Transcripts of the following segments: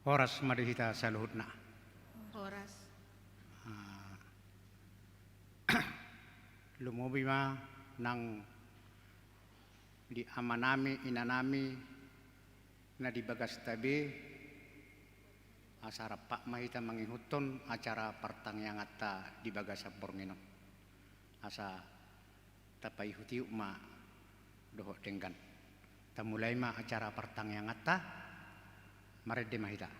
Horas madihita sa luhut na. Horas. Lumubi ma ng di ama nami, ina nami na di bagas tabi asara pak mahita mangihuton acara partangyan atta di bagas sa Borngino. Asa tapay hutiu ma doho tenggan. Tamulay ma acara partangyan atta marede mahita.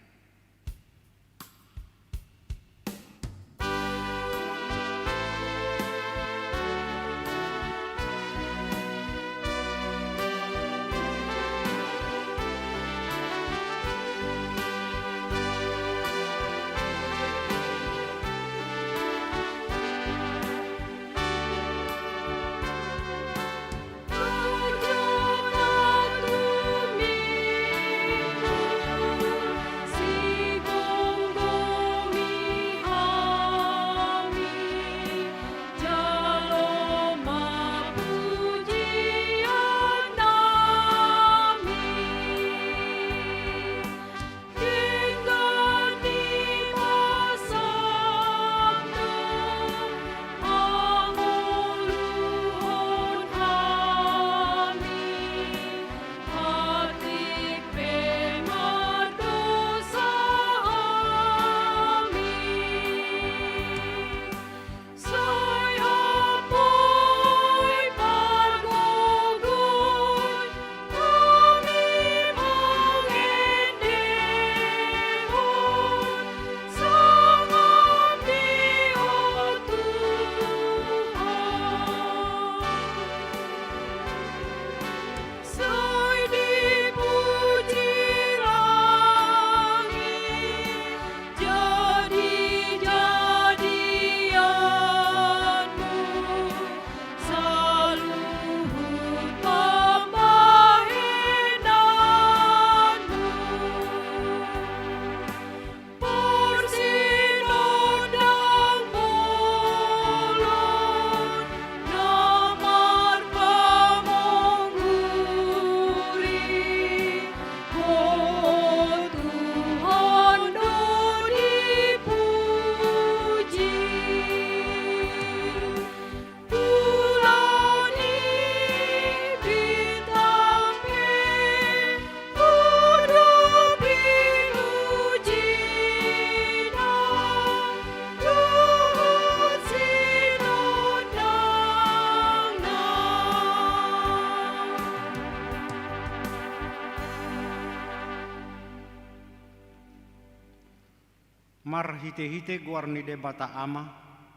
Mar hite-hite guarni debata ama,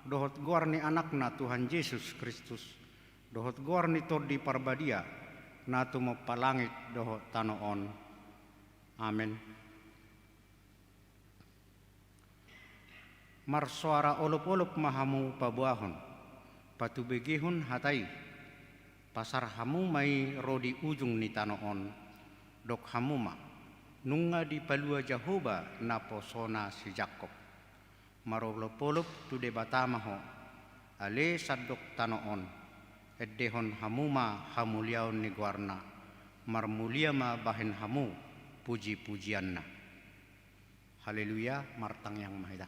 dohot guarni anakna Tuhan Yesus Kristus, dohot guarni tordi parbadia, natu mapalangit dohot tanoon. Amen. Mar suara olup-olup mahamu pabuahon, patubegihun hatai, pasar hamu mai rodi ujung ni tanoon, dok hamuma. Nunga di palua Jehovah na posona si Jacob. Marolop-olop tu de batamaho. Ale sadok tanoon. Eddehon hamuma hamuliaon ni guarna. Marmulia ma bahen hamu puji-pujianna. Haleluya, martang yang mahida.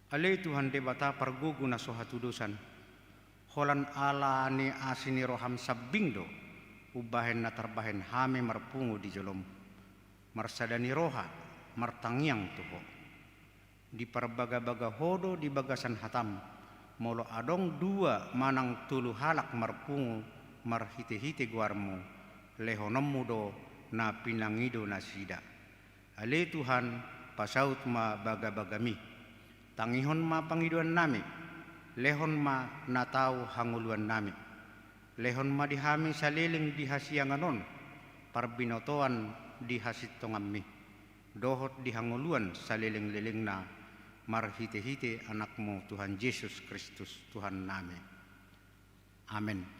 Ale Tuhan de bata pargugu na sohatudusan. Holan ala ni asini roham sabingdo. Ubahen na tarbahen hame marpungu di jolom marsadani roha martangyang tuho di parbaga-baga hodo di bagasan hatam molo adong dua manang tulu halak marpungu marhite-hite guarmu lehonommu do na pinangido na sida. Ale Tuhan pasaut ma baga-bagami tangihon ma pangiduan nami lehon ma natau hanguluan nami lehon madihami saliling di hasianganon, parbinotoan di hasitongami, dohot di hanguluan saliling-liling na marhite-hite anakmu Tuhan Yesus Kristus Tuhan nami. Amin.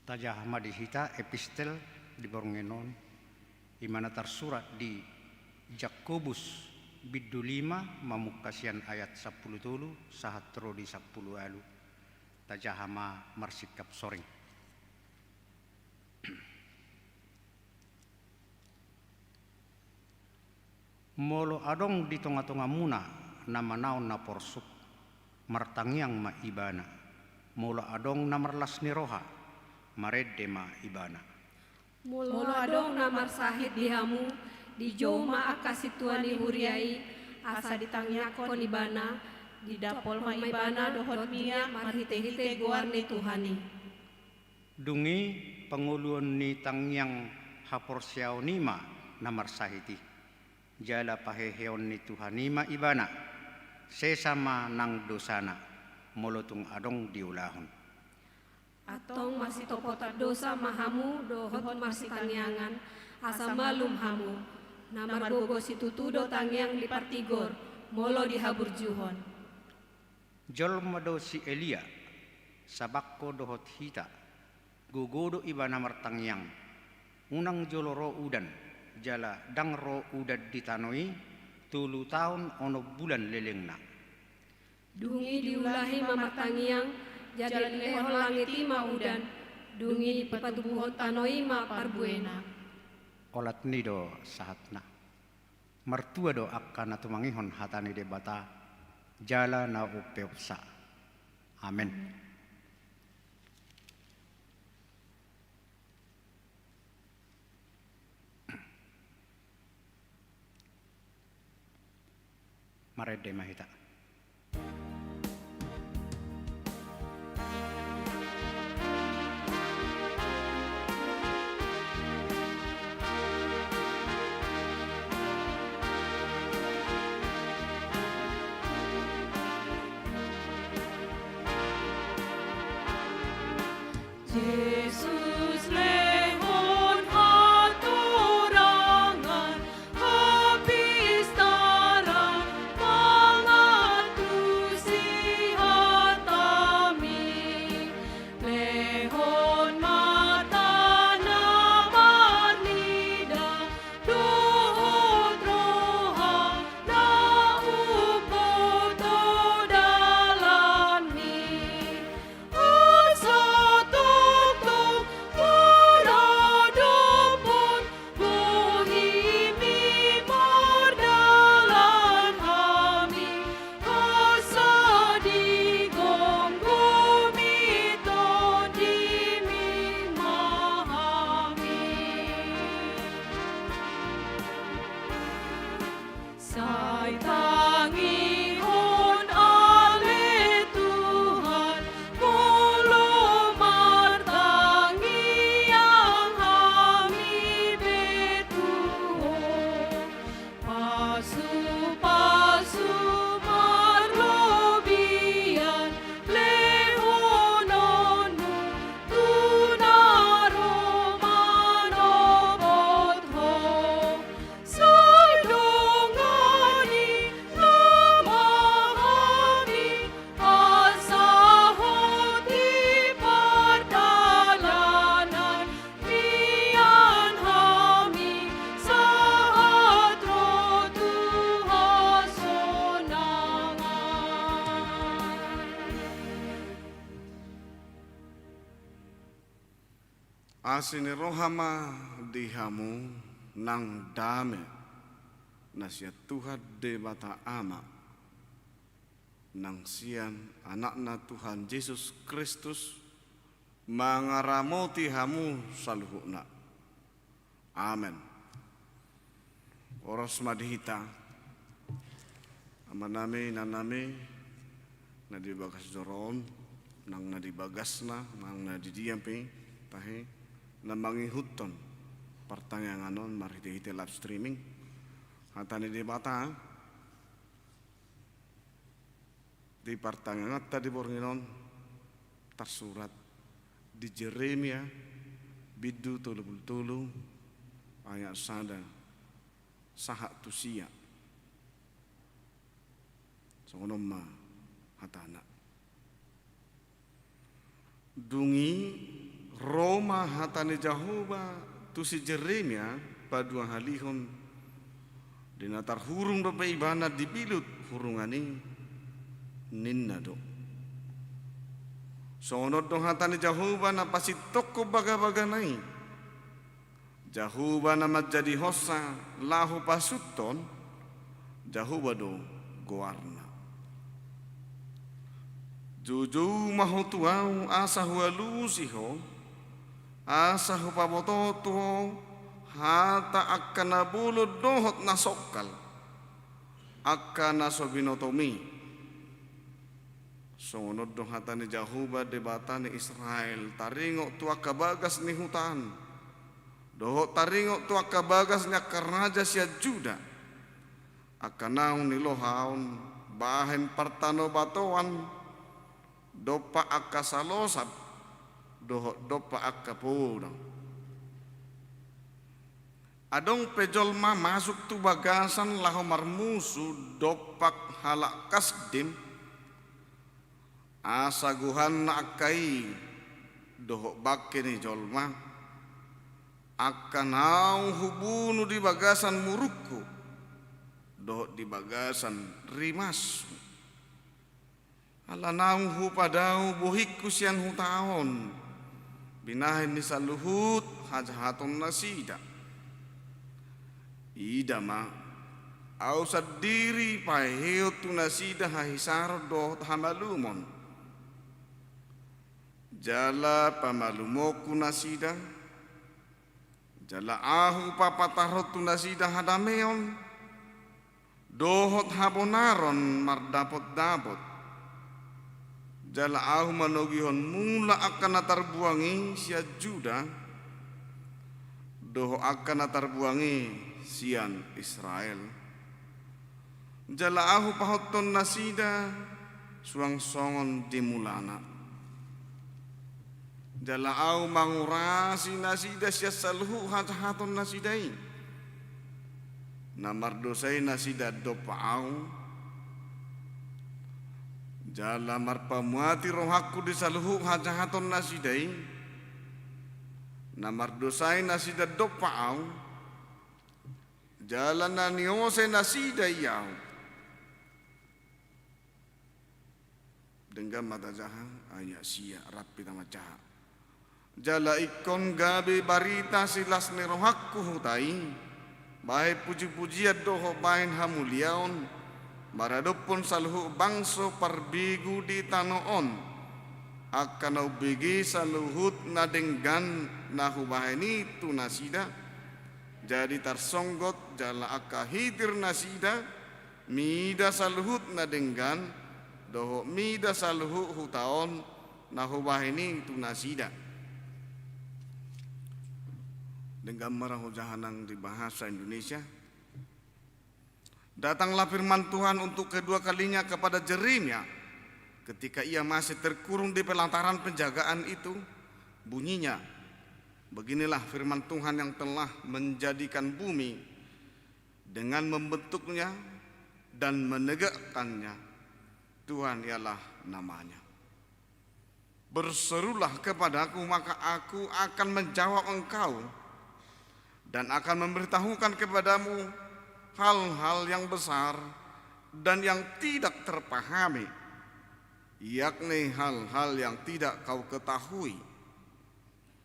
Tajah madihita epistel di Borngenon imana tersurat di Jakobus biddu 5 mamukasian ayat 10 tulu sahatro di 10 alu tajahama marsikap soring. Molo adong di tonga-tonga muna nama naon na porsuk martangyang ma ibana molo adong na marlas ni roha maredde ma ibana Molo adong na marsahid dihamu di joma akasituani huriai asa ditangyakon ibana di dapol ma ibana dohot mia marhite-hite guar ni Tuhani. Dungi panguluan ni tangyang haporsiaw nima na marsahiti jala paheheon ni Tuhanima ibana sesama nang dosana molotung adong diulahon. Atong masitopotat dosa mahamu dohot marsitangyangan asa malum hamu na margogo situtudo tangyang lipartigor molo dihabur juhon. Jolmado si Elia sabakko dohot hita gogodo ibana martangyang unang joloro udan jala dangro udad ditanoi 3 tahun ono bulan lelengna. Dungi diulahi mamartangyang jadi lehon langit ima udan dungi dipatubuhon tanoi ma parbuena. Olat nido sahatna mertua do akan atumangihon hatani debata jala na upeupsa. Amin. Marede mahita. Yesus lehon haturangan habis taran mangatusi hatami lehon mata na marnida dohot roha na upoto dalani asa Say tangihon ale Tuhan molo martangiang hami betuhon pasu-pasu marlobian lehononu tunaro manobot ho Saydongani lamahami asahoti pardalanan mian hami sahatro tuhasonangan. Asini rohama dihamu nang dame nasya Tuhan de bata ama nang sian anakna Tuhan Yesus Kristus mangaramoti hamu saluhukna. Amen. Oros madihita amanami nanami nadibagas doron nang nadibagasna nang nadidiampi tahe namangihuton pertanyaanganon marhite-hite live streaming hatani debata di pertanyaan tadi bornginon tersurat di Jeremia biddu 30 ayat sada sahak tusia sonoma hatana dungi Roma hatani Jahoba tu si Jeremia padua halihon dinatar hurung dope ibana dibilut hurungani ninna do. Sonod dong hatani Jahoba na pasi toko baga-baganai. Jahoba na majadi hosa lahu pasuton Jahoba do goarna. Juju mahutuau asa hualusiho asa hupabototo hata akana bulod dohot na sokal akana sobinotomi. Sunod dong hata ni Jahoba debata ni Israel taringo tua kabagas ni hutan dohot taringo tua kabagas ni akaraja siya Juda akanaon ni lohaon bahen partano batoan dopa akasalosab dohot dopa akapuno. Adong pejolma masuk tu bagasan laho marmusu dopak halak kasdim asaguhan na akai dohok bakke ni jolma akanau hubunu di bagasan murukku dohok di bagasan rimas alanau hu padau bohikku sian hutaon binahin ni saluhut hajahaton nasida ida ma au sadiri paheo tu nasida hahisar dohot hamalumon jala pamalumoku nasida jala ahu papatarot tu nasida hadameon dohot habonaron mardapot-dapot jala ahu manogihon mula akan natarbuangi sia Juda doho akan natarbuangi sian Israel jala ahu pahoton nasida suang songon dimulana jala ahu mangurasi nasida sia salhu haton nasidai namar dosai nasida dopa au jala marpamuati rohaku di saluhu hajahaton nasidai namar dosai nasida dopa au jala naniose nasidai au denggam mata jaha ayat sia rapi tama jaha jala ikon gabe barita silas ni rohaku hutai bahe puji-pujian doho bahin hamuliaon maradopon salhu bangso parbigu di tanoon akan ubigi saluhut nadenggan nahu bahini tu nasida jadi tarsonggot jala akahidir nasida mida saluhut nadenggan doho mida saluhu hutaon nahu bahini tu nasida dengan marahu jahanang di bahasa Indonesia. Datanglah firman Tuhan untuk kedua kalinya kepada Jeremia ketika ia masih terkurung di pelantaran penjagaan itu. Bunyinya, beginilah firman Tuhan yang telah menjadikan bumi dengan membentuknya dan menegakkannya. Tuhan ialah namanya. Berserulah kepadaku maka aku akan menjawab engkau dan akan memberitahukan kepadamu hal-hal yang besar dan yang tidak terpahami, yakni hal-hal yang tidak kau ketahui.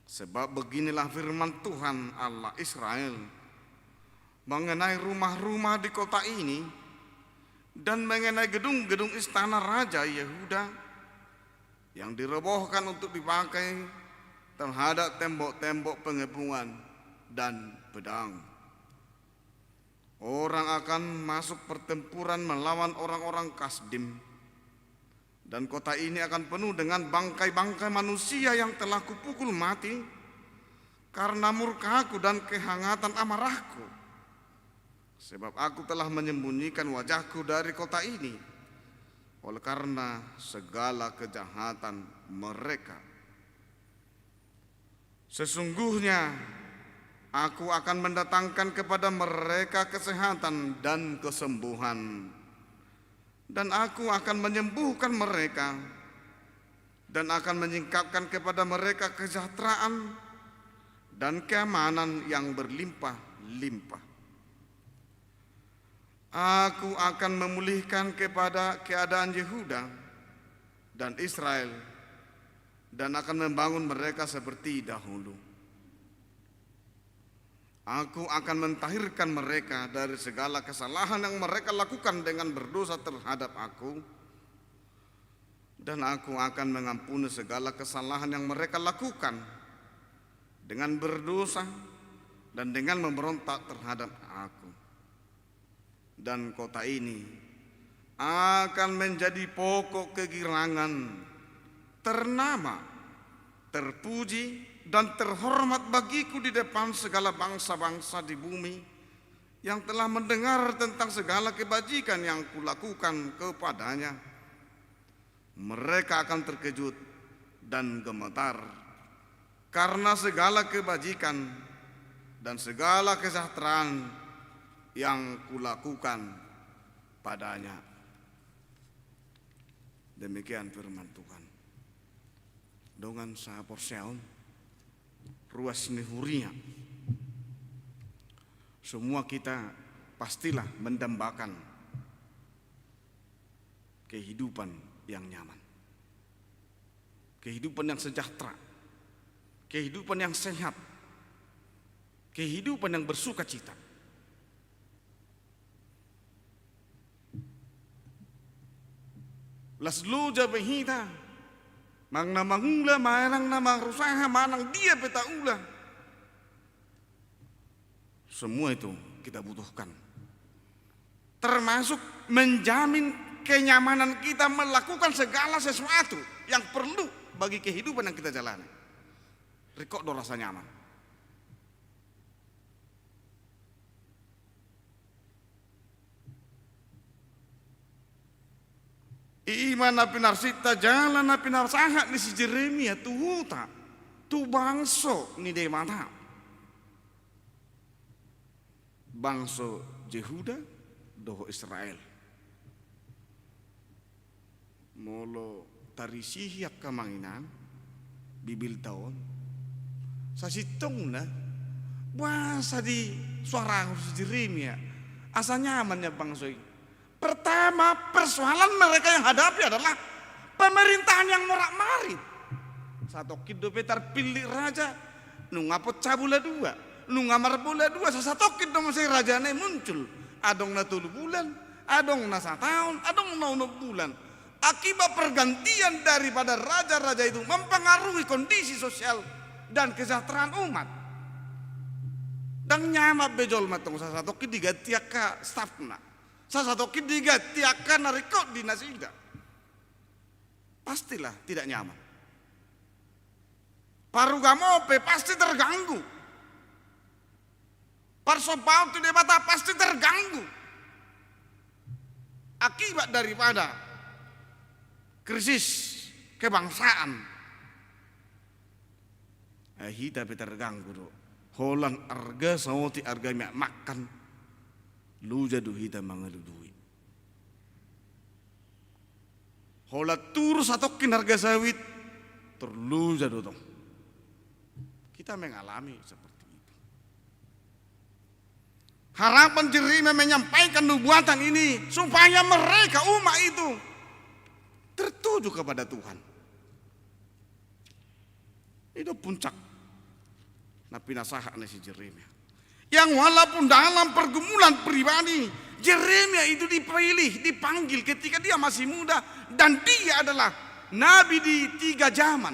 Sebab beginilah firman Tuhan Allah Israel mengenai rumah-rumah di kota ini dan mengenai gedung-gedung istana Raja Yehuda yang dirobohkan untuk dipakai terhadap tembok-tembok pengepungan dan pedang. Orang akan masuk pertempuran melawan orang-orang Kasdim dan kota ini akan penuh dengan bangkai-bangkai manusia yang telah kupukul mati karena murkaku dan kehangatan amarahku. Sebab aku telah menyembunyikan wajahku dari kota ini oleh karena segala kejahatan mereka. Sesungguhnya aku akan mendatangkan kepada mereka kesehatan dan kesembuhan, dan aku akan menyembuhkan mereka dan akan menyingkapkan kepada mereka kesejahteraan dan keamanan yang berlimpah-limpah. Aku akan memulihkan kepada keadaan Yehuda dan Israel dan akan membangun mereka seperti dahulu. Aku akan mentahirkan mereka dari segala kesalahan yang mereka lakukan dengan berdosa terhadap aku, dan aku akan mengampuni segala kesalahan yang mereka lakukan dengan berdosa dan dengan memberontak terhadap aku. Dan kota ini akan menjadi pokok kegirangan, ternama, terpuji, dan terhormat bagiku di depan segala bangsa-bangsa di bumi yang telah mendengar tentang segala kebajikan yang kulakukan kepadanya. Mereka akan terkejut dan gemetar karena segala kebajikan dan segala kesejahteraan yang kulakukan padanya. Demikian firman Tuhan. Dengan sa porsiaon ruas nehuria. Semua kita pastilah mendambakan kehidupan yang nyaman, kehidupan yang sejahtera, kehidupan yang sehat, kehidupan yang bersuka cita. Laslu jabahita mang namang ula manang namang rusaha manang dia peta ula. Semua itu kita butuhkan, termasuk menjamin kenyamanan kita melakukan segala sesuatu yang perlu bagi kehidupan yang kita jalani. Rekod do rasa nyaman. Iman na pinarsita jalan na pinarsahat ni si Jeremia tuhuta tu bangso ni demata bangso Yehuda doho Israel molo tarisihiak kamanginan bibil taon sa sitong na wasa di suara si Jeremia asa nyamannya bangso ini. Pertama, persoalan mereka yang hadapi adalah pemerintahan yang morak-marit. Satu kido petar pilih raja, nungapot cabula dua, nungamar bola dua, satu kido masih rajane muncul. Adong na 3 bulan, adong na 1 tahun, adong na 6 bulan. Akibat pergantian daripada raja-raja itu mempengaruhi kondisi sosial dan kesejahteraan umat. Dan nyama bejol matong satu kido digatiak ka stafna. Sasatokin digati akan narekod di nasida. Pastilah tidak nyaman. Parugamope pasti terganggu. Parsobau tidak bata pasti terganggu. Akibat daripada krisis kebangsaan. Hita terganggu do. Holang arga sauti arga miak makan. Lu jadu hita mangaludui. Hola tur satokin harga sawit terlu jadu dong. Kita mengalami seperti itu. Harapan Jeremia menyampaikan nubuatan ini supaya mereka umat itu tertuju kepada Tuhan. Itu puncak napi nasaha si Jeremia. Yang walaupun dalam pergumulan pribadi Jeremia itu dipilih, dipanggil ketika dia masih muda dan dia adalah nabi di 3 zaman.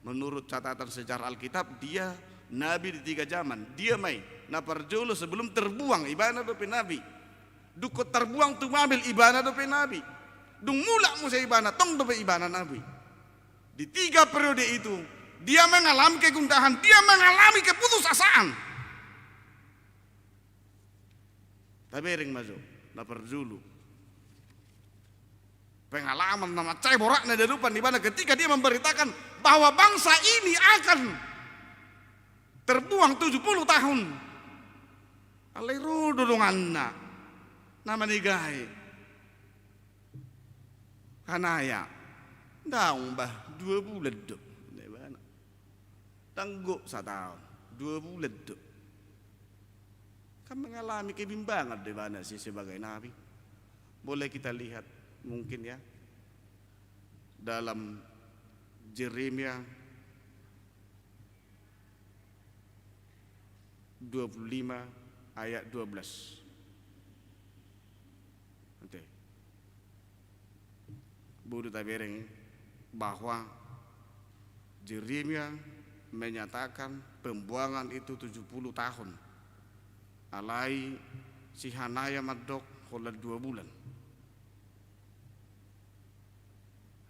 Menurut catatan sejarah Alkitab dia nabi di 3 zaman. Dia mai naparjolo sebelum terbuang ibana dope nabi. Dukot terbuang tu mobil ibana dope nabi. Dung mulak musa ibana tong dope ibana nabi. Di 3 periode itu dia mengalami kegundahan, dia mengalami keputusasaan. Tapi ring maju, lapar dulu. Pengalaman nama cai borak na depan di mana ketika dia memberitakan bahwa bangsa ini akan terbuang 70 tahun. Alairu dodonganna nama nigai. Kanaya Daung bah 2 bulan dok. Tangguk 1 tahun, 2 bulan dok. Kan mengalami kebimbangan di mana sih sebagai nabi. Boleh kita lihat mungkin ya dalam Yeremia 25 ayat 12. Nanti Budu tabereng bahwa Yeremia menyatakan pembuangan itu 70 tahun. Alai si Hanaya madok holat 2 bulan.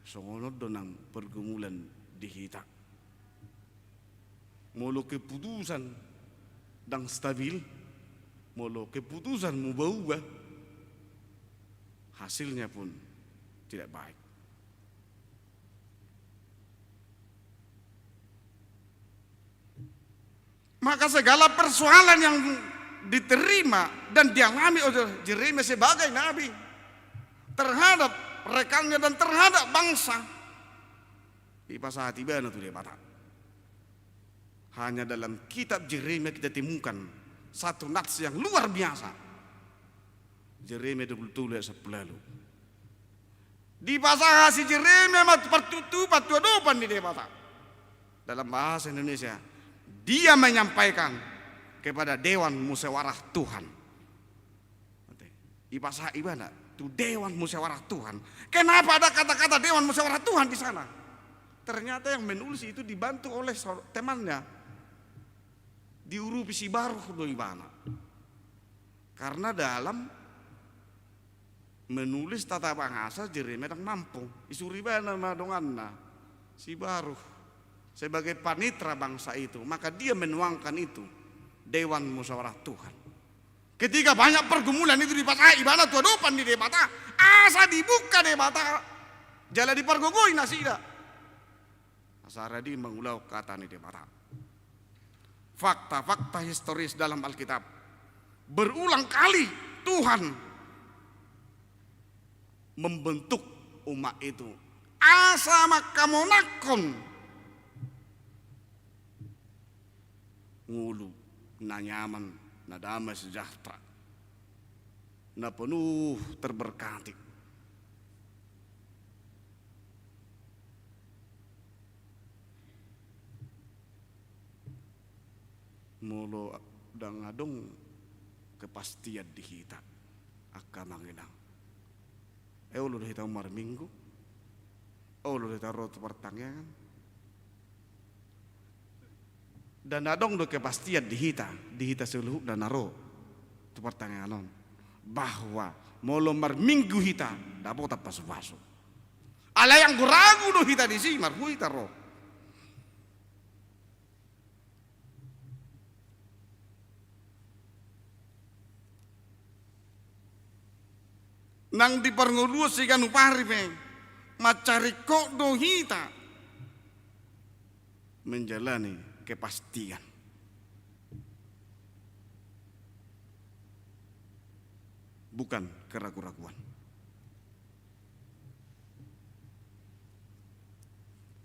Songonod donang pergumulan di kita. Molo keputusan dan stabil, molo keputusan mubah, hasilnya pun tidak baik. Maka segala persoalan yang diterima dan dialami oleh Yeremia sebagai nabi terhadap rekannya dan terhadap bangsa, di pasal tiba itu dia batak. Hanya dalam kitab Yeremia kita temukan satu nats yang luar biasa. Yeremia 22 lalu. Di pasal si Yeremia pertutupan di dia batak. Dalam bahasa Indonesia, dia menyampaikan kepada Dewan Musyawarah Tuhan. Di pasal ibadah itu Dewan Musyawarah Tuhan. Kenapa ada kata-kata Dewan Musyawarah Tuhan di sana? Ternyata yang menulis itu dibantu oleh temannya, diurupi si Baruh doibana. Karena dalam menulis tata bahasa Yeremia dan mampu isuribana madonganna si Baruh sebagai panitra bangsa itu, maka dia menuangkan itu Dewan Musyawarah Tuhan. Ketika banyak pergumulan itu dipasai ibadah tua dopan di debata, asa dibuka debata, jala dipergogoi nasida. Asaradi mengulau kata ni debata. Fakta-fakta historis dalam Alkitab berulang kali Tuhan membentuk umat itu. Asa makamonakon ngulu na nyaman, na damai sejahtera, na penuh terberkati. Mulu dan ngadong kepastian di kita akan manginang. Lu kita umar minggu, lu kita rot pertanyaan. Dan adong do kepastian di hita seluruh dan naro tu pertanyaan bahwa molo mar minggu hita dapat apa pasu. Ala yang ragu do hita di sini mar hita ro. Nang di perngulu sigan upari pe macari kok do hita menjalani kepastian. Bukan keraguan-raguan.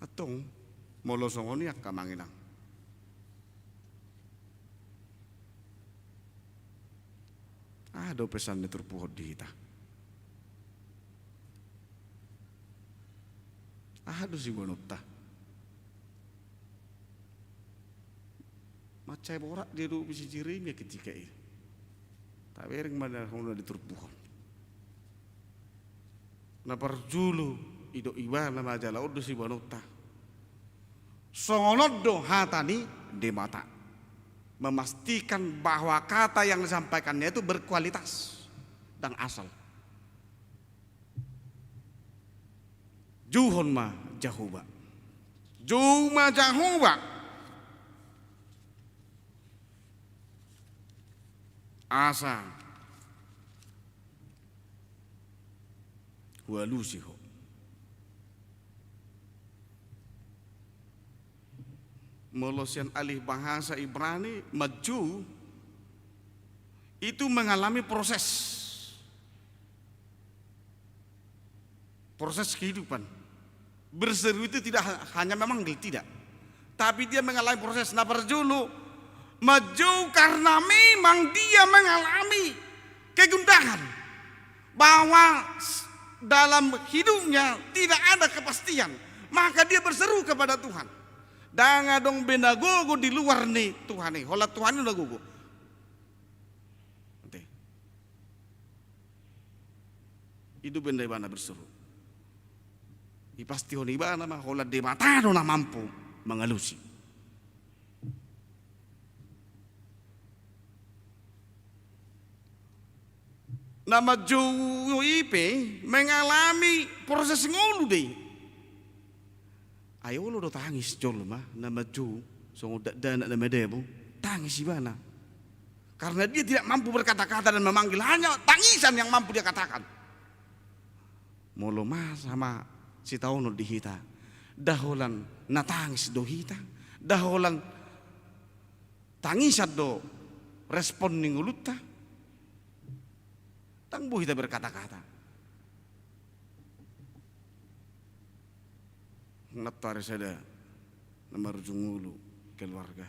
Atong molosongoni ak kamanginang. Ada pesan terpuhot di hita. Ada si bonota. Macai borak dia dulu bisa Yeremia ketika itu. Tak bereng mana kalau diturpuhon. Na parjulu ido ibana majalah udah si bonota. Songonodo hatani di mata. Memastikan bahwa kata yang disampaikannya itu berkualitas dan asal. Juhon ma jahuba. Juma jahuba. Asa walusiho. Melosian alih bahasa Ibrani maju itu mengalami proses kehidupan Berseru itu tidak hanya memanggil, tidak. Tapi dia mengalami proses nabarjulu, maju karena memang dia mengalami kegundahan. Bahwa dalam hidupnya tidak ada kepastian. Maka dia berseru kepada Tuhan. Danga dong benda gogo di luar nih Tuhan nih. Hola Tuhan udah gogo. Itu benda ibana berseru. Pasti honi ibana mah hola de mata na mampu mengalusi. Nama Jowo ipe mengalami proses ngolu deh. Ayo lo do tangis jol mah nama Jowo so dana nama debo tangis ibana. Karena dia tidak mampu berkata-kata dan memanggil, hanya tangisan yang mampu dia katakan. Molo mas sama si taono di hita. Daholan natangis do hita. Daholan tangisan do respon ninguluta. Tang bu hita berkata-kata. Natari sada nomor jungulu keluarga.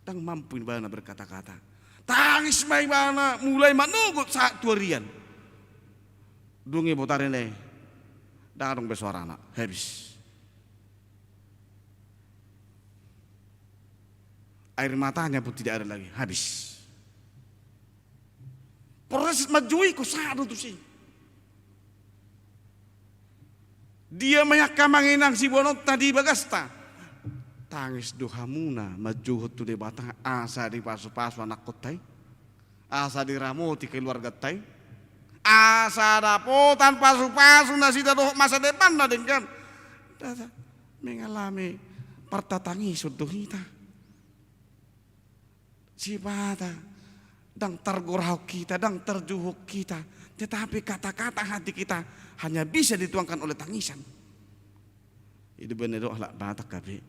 Tang mampu ibana berkata-kata. Tangis mai bana mulai manugut saat tuarian. Dungi botarene. Darong bersuara anak habis. Air matanya pun tidak ada lagi, habis. Proses majui ko sado tu sih. Dia mayakka manginang si bonot tadi bagasta. Tangis dohamuna maju tu de batang asa di pasu-pasu anak kotai. Asa di ramoti keluarga tai. Asa dapotan pasu-pasu nasi doh masa depan na dengan. Dada mengalami pertatangi sudah kita. Sibata dang tergurau kita, dang terjuhuk kita. Tetapi kata-kata hati kita hanya bisa dituangkan oleh tangisan. Itu benar doh lah batak kabe.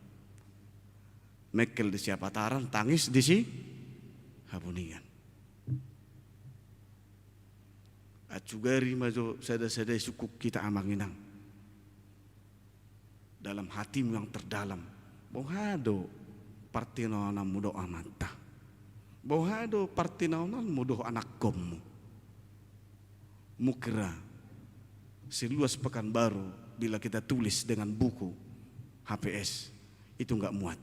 Mekel di siapa taran, tangis di si habunian. Acugari majo sada-sada sukuk kita amanginang. Dalam hatimu yang terdalam. Bohado partinaonan mudo amanta. Bohado partinaonan mudo anak gommu. Mukira seluas Pekanbaru bila kita tulis dengan buku HPS itu enggak muat.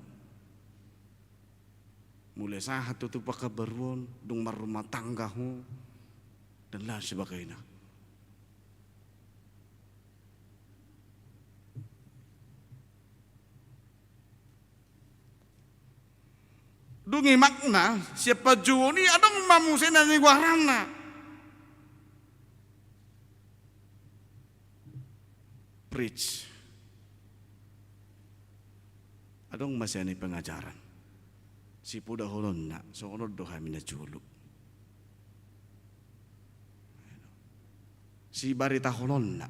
Mulai saat itu pakabaruan dung marumah tanggahu dan lain sebagainya. Dungi makna siapa juni adong mamusena ni guarana. Preach. Adong masih ani pengajaran. Si puda holon na so ono doha mina julu. Si barita holon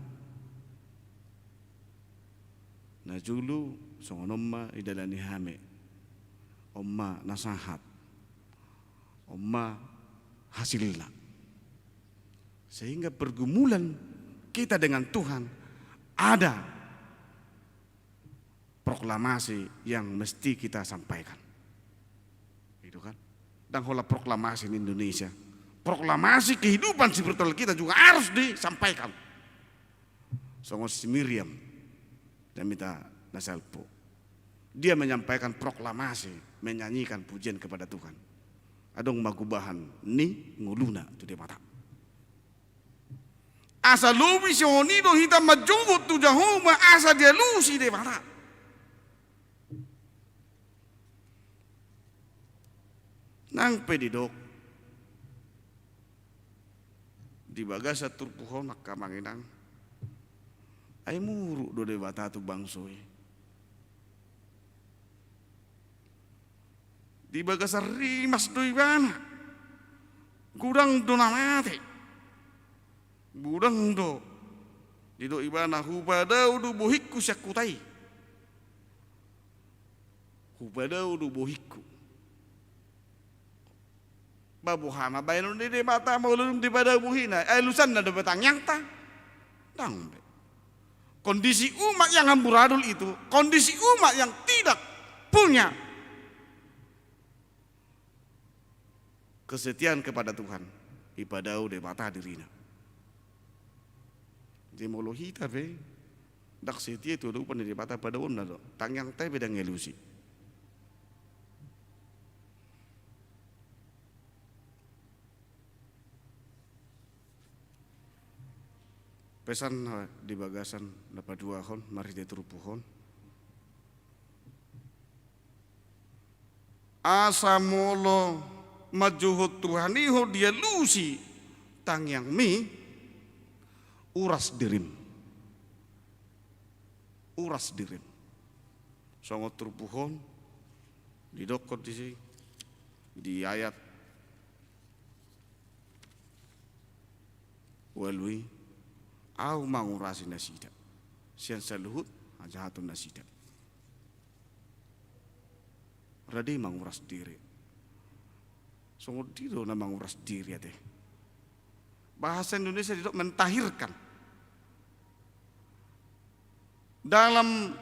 na julu so ono ma idalani hame. Omma nasahat. Omma hasilna. Sehingga pergumulan kita dengan Tuhan ada proklamasi yang mesti kita sampaikan. Itu kan? Dan hola proklamasi di Indonesia. Proklamasi kehidupan spiritual kita juga harus disampaikan. Songo si Miriam dan minta nasalpo. Dia menyampaikan proklamasi, menyanyikan pujian kepada Tuhan. Adong magubahan ni nguluna tu dia mata. Asa lubi sioni do hita majugut tu jahuma asa dia lusi de mata. Nang pedidok di bagasa turpuhon nak kamanginang ay muru do de bata tu bangsoy. Di bagasa rimas do ibana gudang do namate gudang do di do ibana hubadau do bohikku syakutai hubadau do bohikku babuhana bayon di mata maulun di pada buhina lusan na do betang yang ta tang Kondisi umat yang amburadul itu kondisi umat yang tidak punya kesetiaan kepada Tuhan. Ibadau de bata dirina. Di molohita be dak setia itu do pan de bata pada onna do. Tangyang tay bedang ngelusi. Pesan di bagasan dapat dua hon mari dia terupuhon. Asa molo majuhut Tuhan iho dia lusi tangyang mi uras dirim. Uras dirim. Songot terupuhon didokot di sini di ayat walui au mangurasi nasida sian saluhut ajahatun nasida radi manguras diri sungguh diro na manguras diri ate bahasa Indonesia tidak mentahirkan dalam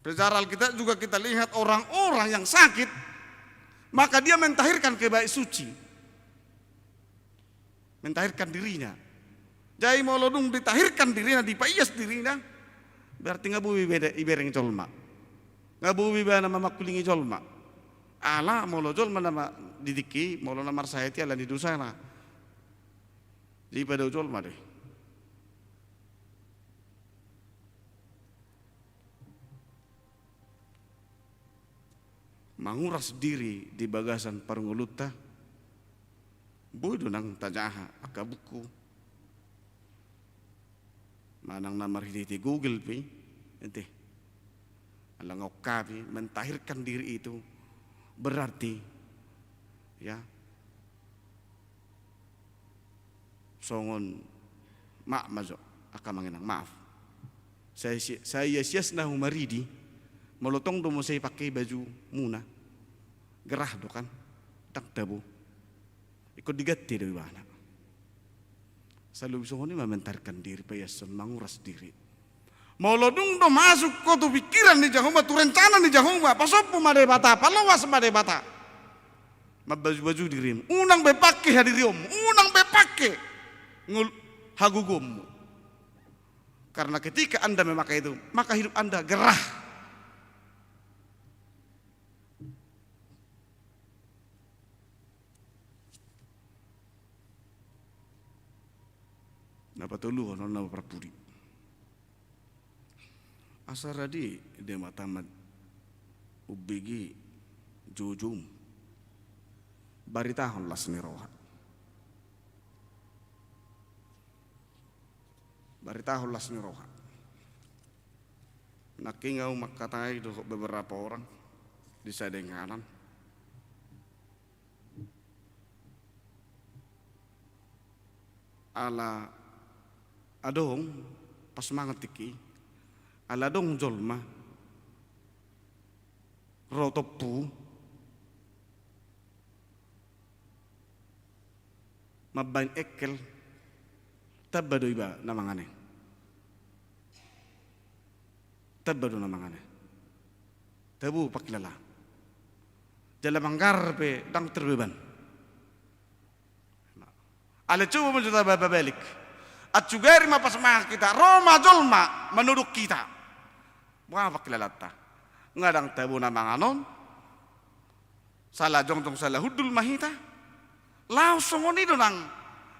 sejarah kita juga kita lihat orang-orang yang sakit maka dia mentahirkan kebaik suci mentahirkan dirinya. Jai molodung ditahirkan dirinya, dipaias dirinya, berarti ngabuwi beda ibereng jolma. Ngabuwi beda nama makulingi jolma. Ala molo jolma nama didiki, molo nama sayati ala di dusana. Jadi pada jolma deh. Manguras diri di bagasan parunguluta, bodoh nang tajaha akabuku. Manang namar hiditi Google pi, ente, alang okapi mentahirkan diri itu berarti, ya, songon mak mazo akamanginang maaf. Saya siasna humaridi, melotong domo saya pakai baju muna, gerah do kan, tak dabu, ikut digati dari mana. Selalu bisa ini mementarkan diri payasan manguras diri. Molodung do masuk kau tu pikiran di jahuma tu rencana di jahuma pasopo made bata palawas made bata. Mabaju-baju dirim. Unang bepake hadiriom, unang bepake ngul hagugummu. Karena ketika Anda memakai itu, maka hidup Anda gerah. Napa tolu ono napa prapuri. Asar radi de matamat ubigi jujum. Baritahon lasni roha. Baritahon lasni roha. Nakingau makatai do beberapa orang di sadeng kanan. Ala adong pas mangat tiki ala dong jolma rotopu mabain ekel tabado iba namangane tabado namangane tabu pakilala jalamanggar pe dang terbeban ala coba menjuta balik at juga rima pas mah kita Roma jolma menuduk kita. Wah kilalata. Ngadang tabu na manganon. Salah jongjong salah hudul mahita. Langsung oni do nang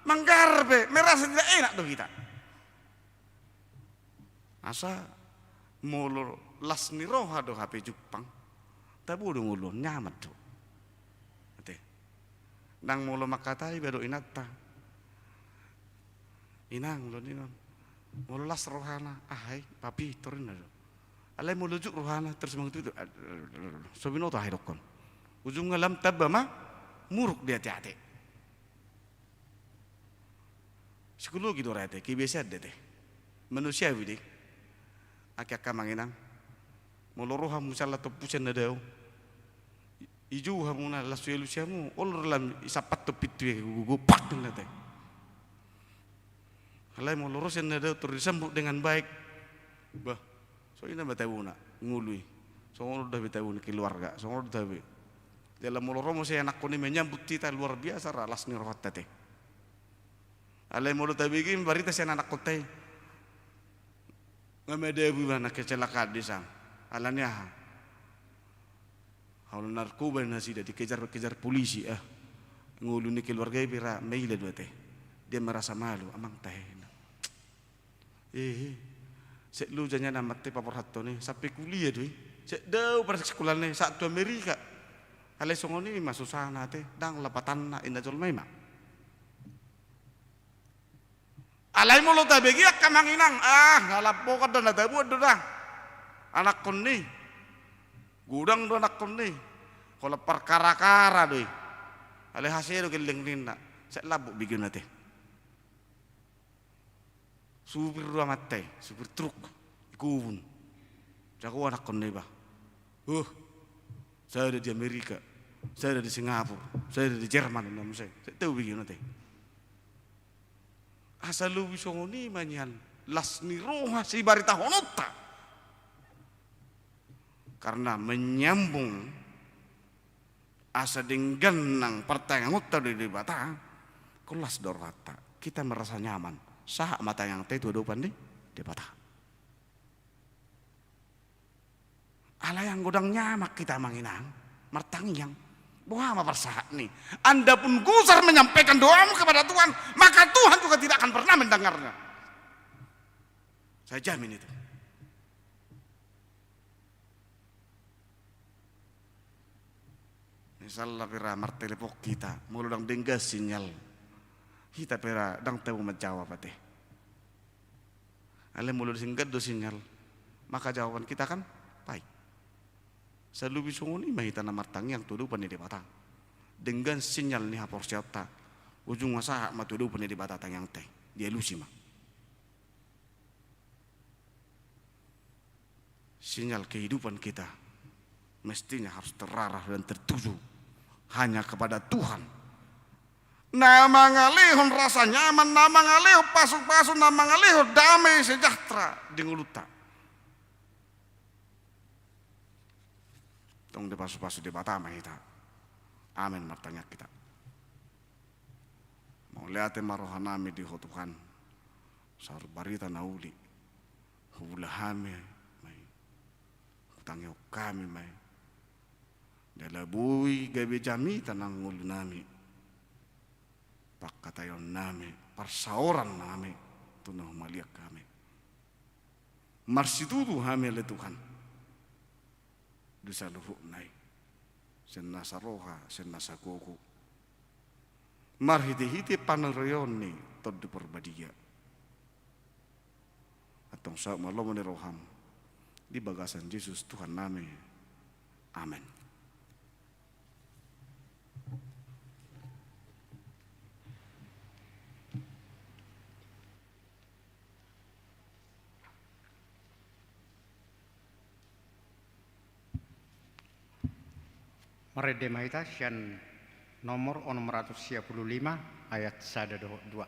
manggarbe merasa tidak enak do kita. Asa molo lasni roha do HP Jepang. Tabu do ngulun nyamat do. Ate. Nang molo makatai baru inata. Inang lo ninon, mulas rohana, ahai, papi turun aja. Alai mulujuk rohana terus mengitu, sobino tuh hairokon. Ujung ngalam tabama, muruk dia hati. Psikologi do rete, kibiasa deh. Manusia widik, akak kamanginang, mulu roha musala tu pusen nadau. Iju hamuna lasu elusiamu, ol lam isapat tu pitu gugupak nate. Kalau mau lurusin ada disambut dengan baik. Bah, so ini betawu nak ngului. So udah betawu keluarga. So udah be. Dalam muloromo saya anak koni menyambut kita luar biasa ralas ni rohat tete. Alai mulut tabigi barita saya anak kote. Ngamede bimana kecelakaan di sang. Alanya haul narkoba nasi dah dikejar-kejar polisi nguluni keluarga pira maila dua teh. Dia merasa malu amang teh. Sek lu jangan amat teh papor hatto nih sampai kuliah doi. Sek dau pada sekolah nih satu Amerika. Alai songoni masuk sana teh dang lapatan na indah jol mai mak. Alai mulut tabegi kamang inang ngalapo ka dan ada buat dah. Anak kon nih gudang do anak kon nih kalau perkara-kara doi. Alai hasil geling nina sek labuk bikin nate. Supir amat teh, supir truk, ikun. Jago anak kon nih bah. Saya ada di Amerika, saya ada di Singapura, saya ada di Jerman, namun saya tahu begini nanti. Asal lu bisa ngoni manyan, las ni roha si barita honota. Karena menyambung asa dengan nang pertanyaan ngota di bata, kelas dorata, kita merasa nyaman. Sah mata yang teh tu depan di bata. Ala yang godang nyamak kita manginang, martangiang. Wah, apa persahat nih? Anda pun gusar menyampaikan doamu kepada Tuhan, maka Tuhan juga tidak akan pernah mendengarnya. Saya jamin itu. Misalnya pera martelepok kita, muludang denggas sinyal. Kita pera dang tahu menjawab apa teh. Ale mulut singkat do sinyal, maka jawaban kita kan baik. Selalu bisunguni mahita na martang yang tuduh pani di batang. Dengan sinyal ni hapor siapa, ujung masa matuduh pani di batang yang teh. Dia lusi mah. Sinyal kehidupan kita mestinya harus terarah dan tertuju hanya kepada Tuhan. Nama ngalihon rasa nyaman, nama ngalihon pasuk-pasuk, nama ngalihon damai sejahtera di nguluta. Tong di pasu-pasu di batama kita. Amin martanya kita. Mau lihat marohanami di Tuhan. Sar barita nauli. Hubulahami mai. Utangyo kami mai. Dalabui gabi jami tanang ngulu nami. Pakatayon nami, persaoran nami, tunah maliak kami. Marsitudu kami oleh Tuhan. Dusa luhuk nai, senasa roha, senasa koko. Marhiti-hiti panerion ni tod di perbadia. Atong sa malam ni roham di bagasan Yesus Tuhan nami. Amin. Merede mahita sian nomor 655 ayat 1-2.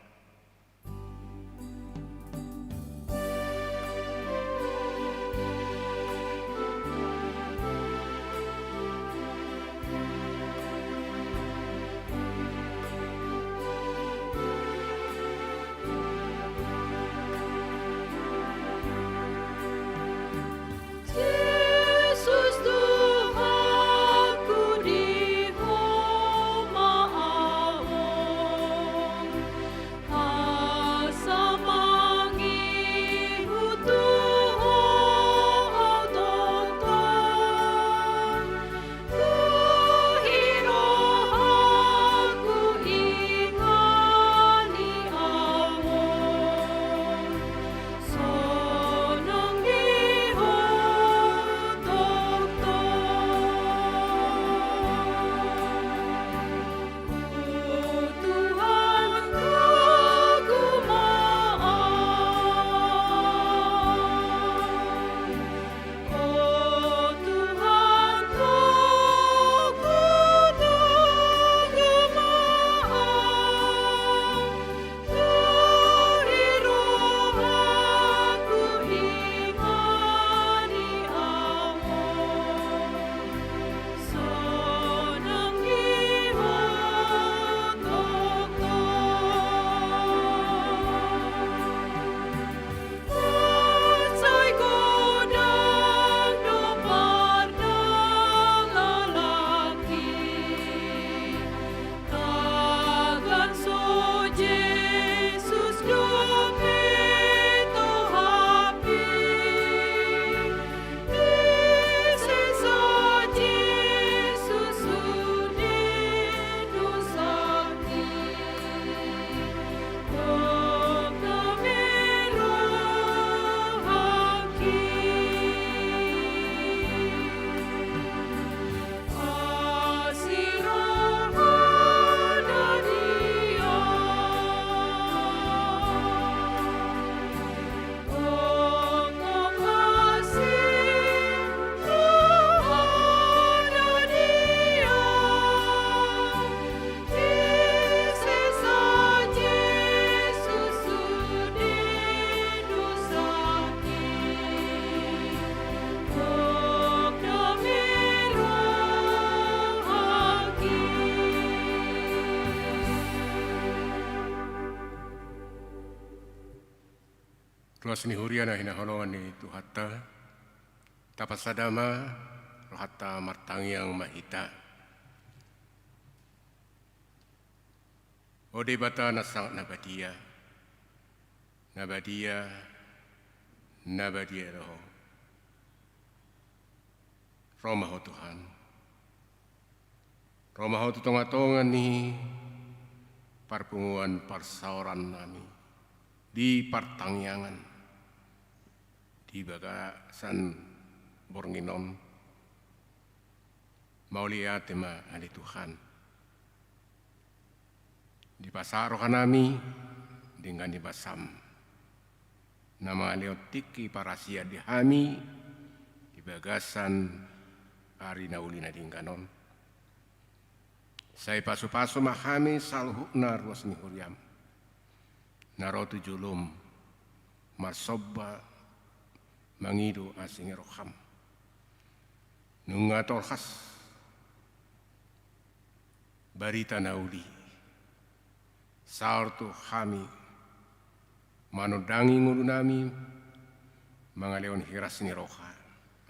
Ruas ni huriana hinaholongan ni Tuhata, tapasadama rohata martangiang mahita. Ode bata nasang nabadia roho. Romaho Tuhan. Romaho tutongatongan ni parpunguan parsauran nami di partangyangan di bagasan Bornginon maulia tema ali Tuhan di pasaro kanami dengan di basam nama leotiki parasia di hami di bagasan ari naulina dingkanon saya pasu-pasu mahami salhukna ruas ni huriam narotu julum marsobba mangidu asing roham nunga tolhas barita nauli saurtu hami manodangi ngulu nami mangaleon hiras ni roha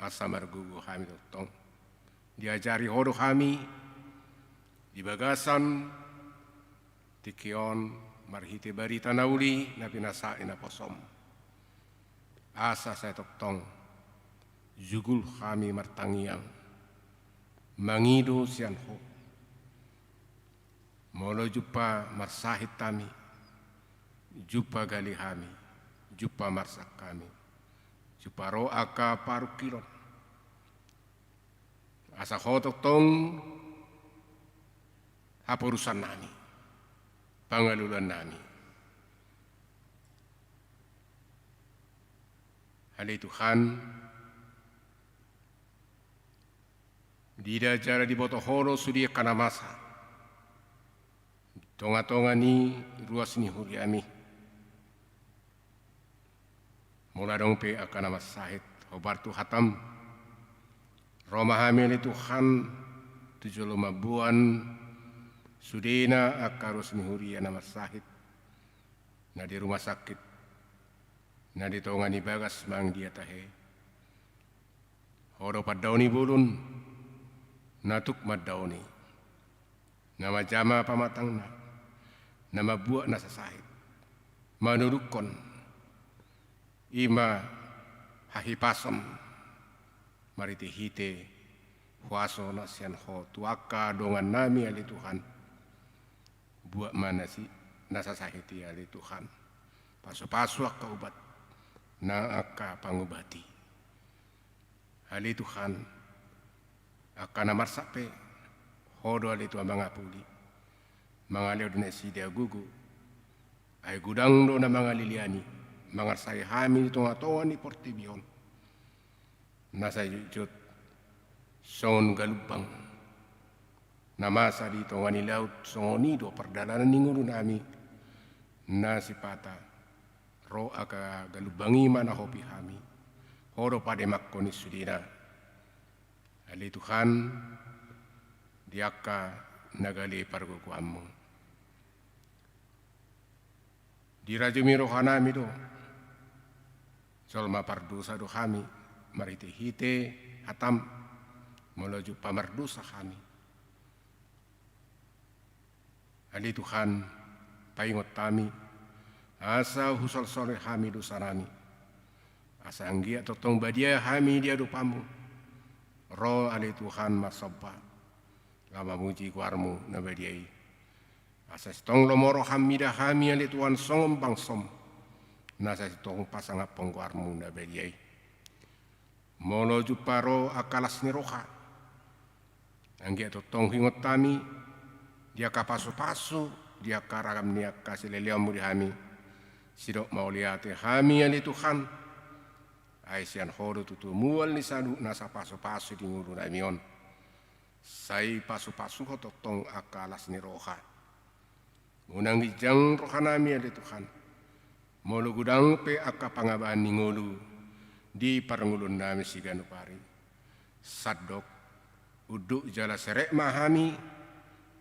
asa margugu hami totong diajari hodo hami di bagasan tikion marhite barita nauli na pinasa ina posom asa saya totong jugul kami martangiang mangido sianho molo jupa marsahit kami jupa gali kami jupa marsak kami jupa ro aka paru kilon asa ho totong hapurusan nami pangalulan nami hali Tuhan dida jara di botohoro sudi kanamasa tonga-tonga ni ruas ni huriami mula dong pe akan nama sahid hobartu hatam Roma hamil Tuhan 75 bulan sudena akarus ni huria nama sahid na di rumah sakit na di tonga ni bagas mang dia tahe horo padauni bulun natuk madauni nama jama pamatang nama buat nasa sahid manurukon ima hahipasam mariti hite huaso nasian ho tuaka dongan nami ali Tuhan buat mana si nasa sahiti ali Tuhan pasu-pasu akka ubat na akka pangubati ali Tuhan akka namar sape hodo ali Tuhan mangapuli mangaleo dina sidia gugu ay gudang do na mga liliani mangar say hami tonga-tonga ni portibion nasa jut son galubang namasa dito nga ni laut songonido perdalanan ni ngulu nami nasipata ro aka galubangi mana hopi hami horo pade makko ni sudina ali Tuhan diaka nagali parguku ammo dirajumi rohanami do solma pardusa do kami marite hite hatam menuju pamardusa kami ali Tuhan paingot kami asa husol sore kami dosanami asa anggia totong badia kami dia dupamu ro ali Tuhan masobba lama muji kuarmu na badiai asa stong lomoro hamida kami ali Tuhan songom bangsom nasa stong pasanga pongkuarmu na badiai molo juparo akalas ni roha anggia totong hingot kami dia kapasu-pasu dia karagam niak kasih leliamu di kami sidok mau lihat kami ali Tuhan Aisian hodo tutu mual ni sadu nasa pasu-pasu di nguru namion sai pasu-pasu totong akalas ni roha unang gijang roha nami ali Tuhan molo gudang pe aka pangabaan ni ngulu di parangulun nami siganu pari sadok uduk jala serek mahami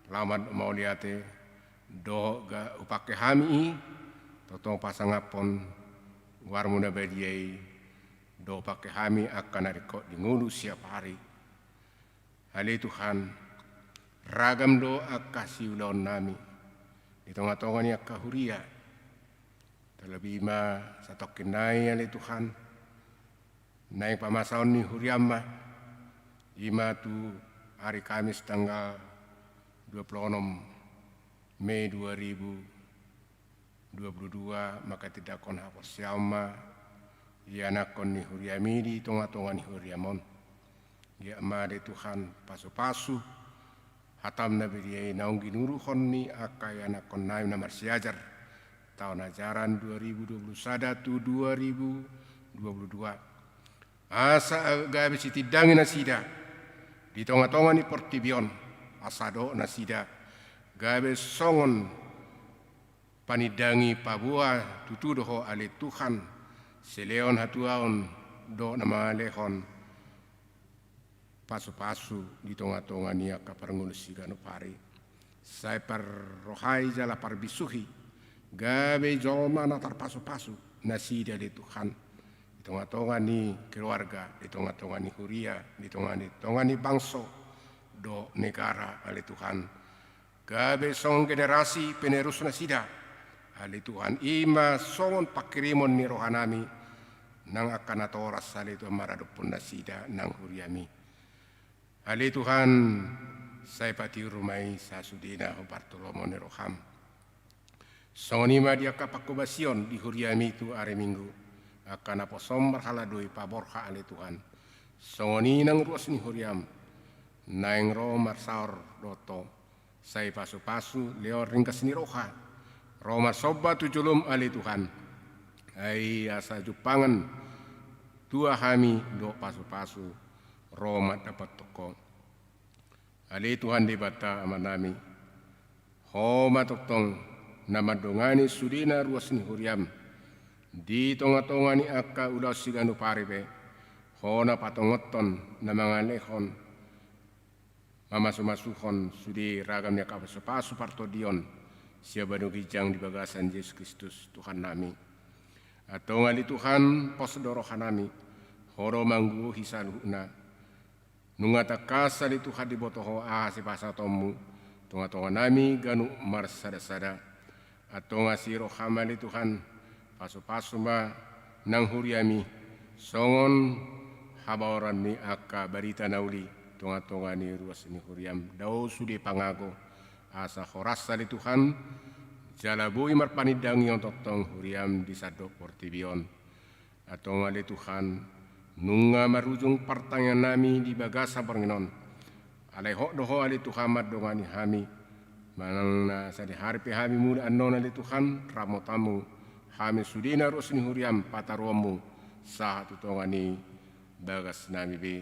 lamad mau liate do ga upake hami totong pasangapon warmuna badiai do pakai kami akan rekod di ngulu siap hari. Hali Tuhan, ragam doa kasih ulon nami di tengah-tengah ni akahuria. Terlebih ma satu kenai hali Tuhan, naik pamasaun ni huriamma, ima tu hari Kamis tanggal 26 Mei 2022 maka tidak kon hapus siama ia nakon ni huriami di tengah-tengah ni huriamon ia made Tuhan pasu-pasu hatam nabi dia naung ginuru honni akai anakon naim namar siajar tahun ajaran 2021-2022 asa gabe sitidangi nasida di tengah-tengah ni portibion asado nasida gabe songon panidangi pabua tutu doho ale Tuhan seleon hatuaon do nama lehon pasu-pasu di tengah-tengah ni kaparngun sigano pari sai par rohai jala par bisuhi gabe joma na tar pasu-pasu nasida di Tuhan di tengah-tengah ni keluarga di tengah-tengah ni huria di tengah ni bangsa do negara ale Tuhan gabe song generasi penerus nasida hali Tuhan ima songon pakirimon ni rohanami nang akan atoras hali Tuhan maradupun nasida nang huriami hali Tuhan saya pati rumai sasudina Bartolomo ni roham songon ima dia kapakubasion di huriami itu are minggu akan aposom marhaladoi paborha hali Tuhan songon nang ruas ni huriam naing ro marsaur doto sai pasu-pasu leo ringkas ni roha Roma soba tujulum ali Tuhan ai asa jupangan tua hami do pasu-pasu Roma dapat toko ali Tuhan di bata amanami homa totong nama dongani sudina ruas ni huriam di tonga-tonga ni akka ulas siganu paribe hona patongoton namangalehon mama sumasuhon sudi ragamnya kapasu-pasu partodion siapa banu kijang di bagasan Yesus Kristus Tuhan nami atau ngali Tuhan pos dorohan nami horo manggu hisaluna nungata kasa di Tuhan di botoho si pasa tomu tonga-tonga nami ganu marsada-sada atau ngasi rohama di Tuhan pasu-pasu ma nang huriami songon habaoran ni akka barita nauli tonga-tonga ni ruas ni huriam dau sudi pangago asa horasa di Tuhan jalabui marpanidangi yang totong huriam di sadok portibion atau ngale Tuhan nunga marujung pertanyaan nami di bagasa pernginon alai hok doho ali Tuhan madongani hami manang na sadi harpe hami muda anon ali Tuhan ramo tamu hami sudina ruas ni huriam pataromu sah tutongani bagas nami be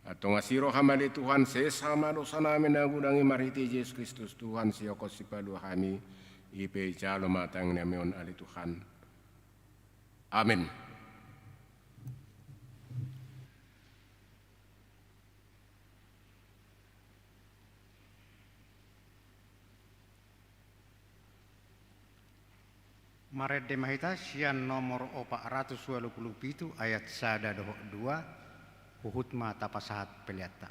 atau ngasiro hamali Tuhan sesama dosa namin na gudangi mariti Yesus Kristus Tuhan siyoko sipadu kami ipe jalo matang namion ali Tuhan. Amin. Maret de mahita sian nomor 427 ayat sada dohok 2 Uhud mata pasahat peliata.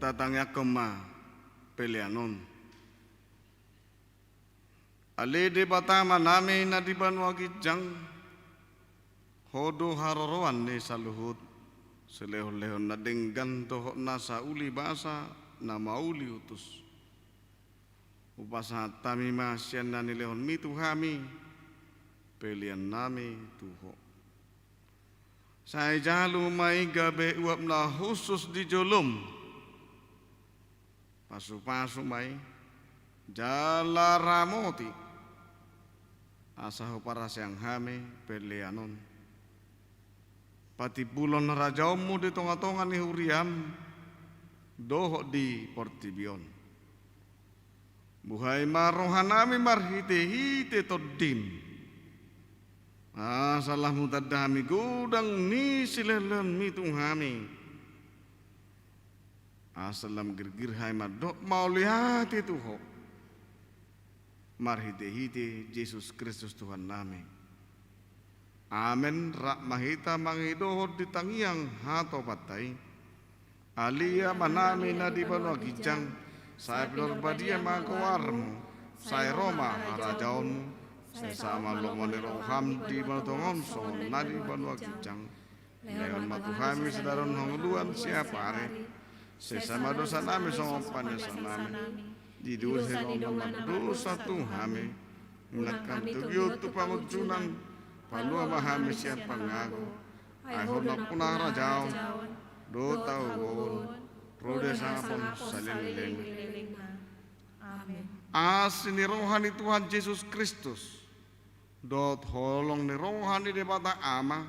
tatangnya kema pelianon. Alede batama name na di Banua Kijang hodo haroroan ne saluhut selehon-lehon na denggan tohok na sauli basa na mauli utus. Upasa tami masyan na nilehon mitu hami pelian nami tuho. Saya jalu mai gabe uap na khusus di jolum. Pasu-pasu mai jala ramoti asaho para siang hame pelianon. Pati bulon rajaumu di tonga-tonga ni huriam dohok di portibion. Buhay marohanami marhite-hite toddim. Salah mutadami gudang ni silelen mitung hami. Asalam girgir hai madok mau lihat itu ho. Marhite-hite Yesus Kristus Tuhan nami. Amen. Rak mahita mangidohod di tangiang hato patay. Alia manami na di Banua Kijang. Saya berbadia mangkawarmu. Saya Roma harajaunmu. Sesama lomone roham di Bantongon son nadi Banua Kijang. Leon matuhami sedaron hongluan siapa are. Sesama dosa nami songo panesan nami. Di dosa lomon dosa tuhami. Menekan tugiut tu pangutjunan. Palua mahami siapa ngaku. Aihon na punah rajaun. Do tau gowon. Rode sangapon salilileng. Amin. Asini rohani Tuhan Yesus Kristus. Dot holong ni rohani de bata ama.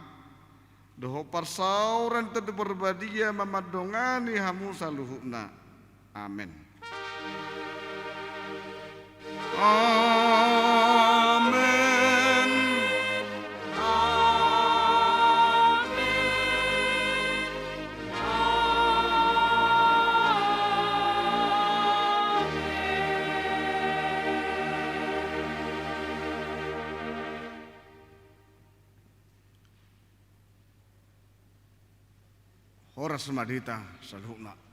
Doho parsauran tetu berbadia mamadongani hamu saluhukna. Amin. Amin. Horas madita saluhukna.